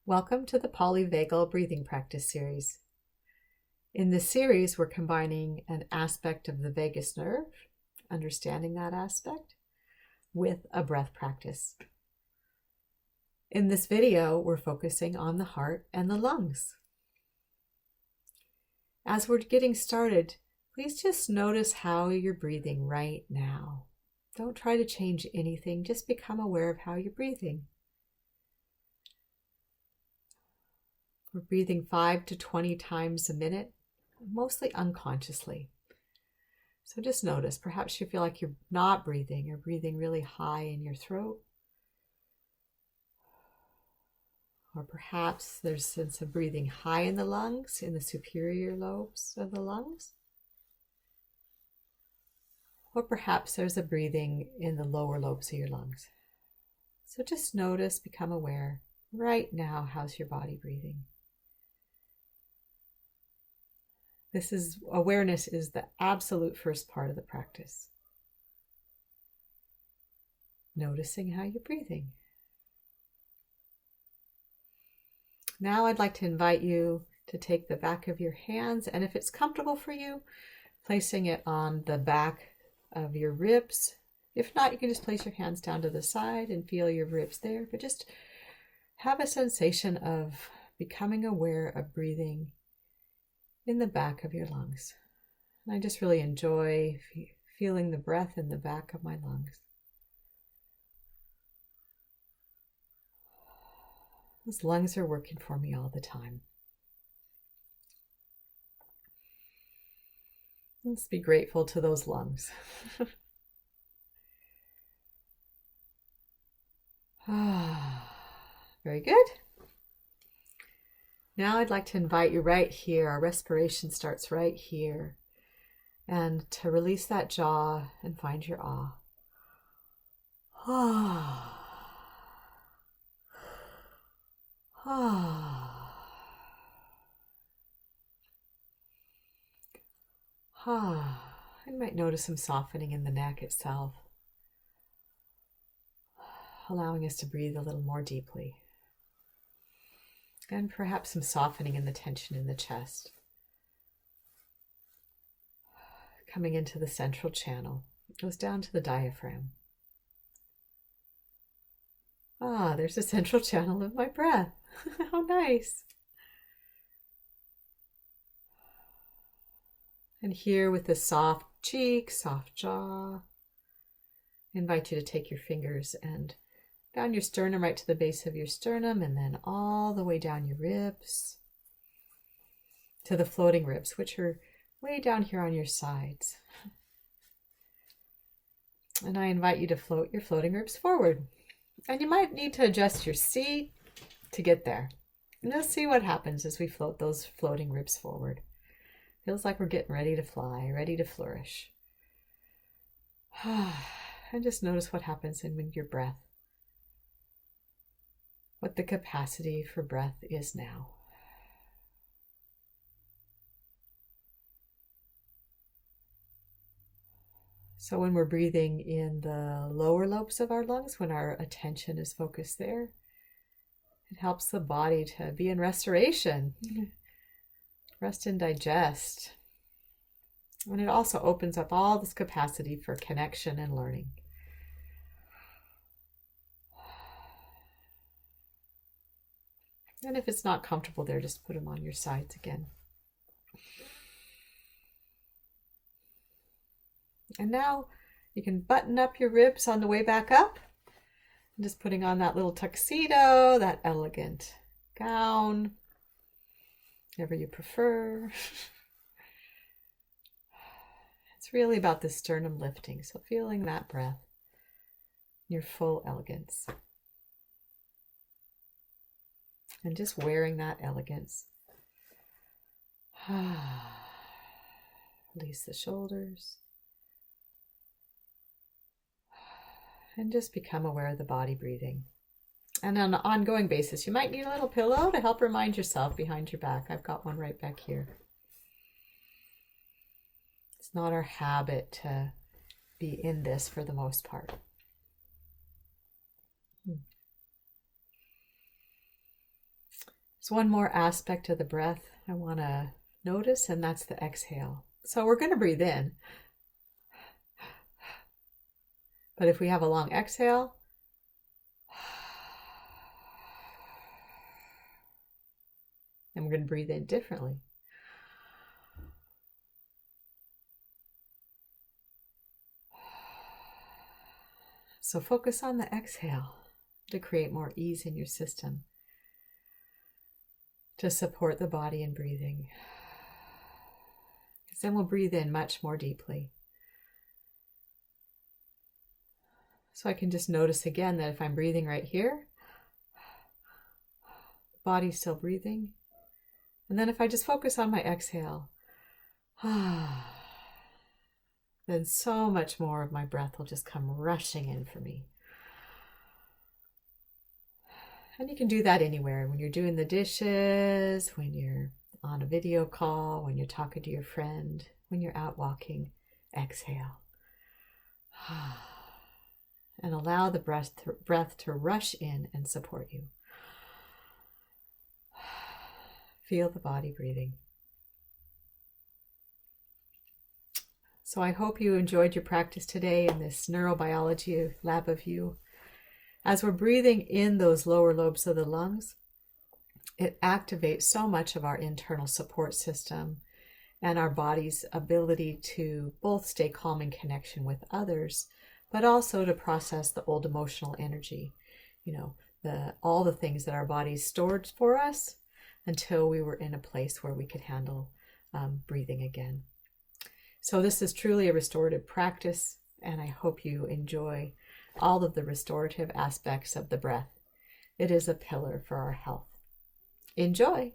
Welcome to the Polyvagal breathing practice series. In this series, we're combining an aspect of the vagus nerve, understanding that aspect, with a breath practice. In this video, we're focusing on the heart and the lungs. As we're getting started, please just notice how you're breathing right now. Don't try to change anything, just become aware of how you're breathing. We're breathing 5 to 20 times a minute, mostly unconsciously. So just notice, perhaps you feel like you're not breathing, you're breathing really high in your throat. Or perhaps there's a sense of breathing high in the lungs, in the superior lobes of the lungs. Or perhaps there's a breathing in the lower lobes of your lungs. So just notice, become aware. Right now, how's your body breathing? Awareness is the absolute first part of the practice. Noticing how you're breathing. Now I'd like to invite you to take the back of your hands, and if it's comfortable for you, placing it on the back of your ribs. If not, you can just place your hands down to the side and feel your ribs there, but just have a sensation of becoming aware of breathing in the back of your lungs. And I just really enjoy feeling the breath in the back of my lungs. Those lungs are working for me all the time. Let's be grateful to those lungs. Very good. Now I'd like to invite you right here. Our respiration starts right here. And to release that jaw and find your ah. You might notice some softening in the neck itself, allowing us to breathe a little more deeply. And perhaps some softening in the tension in the chest. Coming into the central channel. It goes down to the diaphragm. There's a central channel of my breath. How nice. And here with the soft cheek, soft jaw, I invite you to take your fingers and down your sternum right to the base of your sternum, and then all the way down your ribs to the floating ribs, which are way down here on your sides. And I invite you to float your floating ribs forward. And you might need to adjust your seat to get there. And let's see what happens as we float those floating ribs forward. Feels like we're getting ready to fly, ready to flourish. And just notice what happens in your breath. What the capacity for breath is now. So when we're breathing in the lower lobes of our lungs, when our attention is focused there, it helps the body to be in restoration, rest and digest. And it also opens up all this capacity for connection and learning. And if it's not comfortable there, just put them on your sides again. And now you can button up your ribs on the way back up. And just putting on that little tuxedo, that elegant gown, whatever you prefer. It's really about the sternum lifting. So feeling that breath, your full elegance. And just wearing that elegance. Release the shoulders. And just become aware of the body breathing. And on an ongoing basis, you might need a little pillow to help remind yourself behind your back. I've got one right back here. It's not our habit to be in this for the most part. There's one more aspect of the breath I want to notice, and that's the exhale. So we're going to breathe in. But if we have a long exhale, then we're going to breathe in differently. So focus on the exhale to create more ease in your system, to support the body in breathing. Because then we'll breathe in much more deeply. So I can just notice again that if I'm breathing right here, the body's still breathing. And then if I just focus on my exhale, then so much more of my breath will just come rushing in for me. And you can do that anywhere, when you're doing the dishes, when you're on a video call, when you're talking to your friend, when you're out walking. Exhale. And allow the breath to rush in and support you. Feel the body breathing. So I hope you enjoyed your practice today in this neurobiology lab of you. As we're breathing in those lower lobes of the lungs, it activates so much of our internal support system and our body's ability to both stay calm in connection with others, but also to process the old emotional energy, all the things that our bodies stored for us until we were in a place where we could handle breathing again. So this is truly a restorative practice, and I hope you enjoy all of the restorative aspects of the breath. It is a pillar for our health. Enjoy!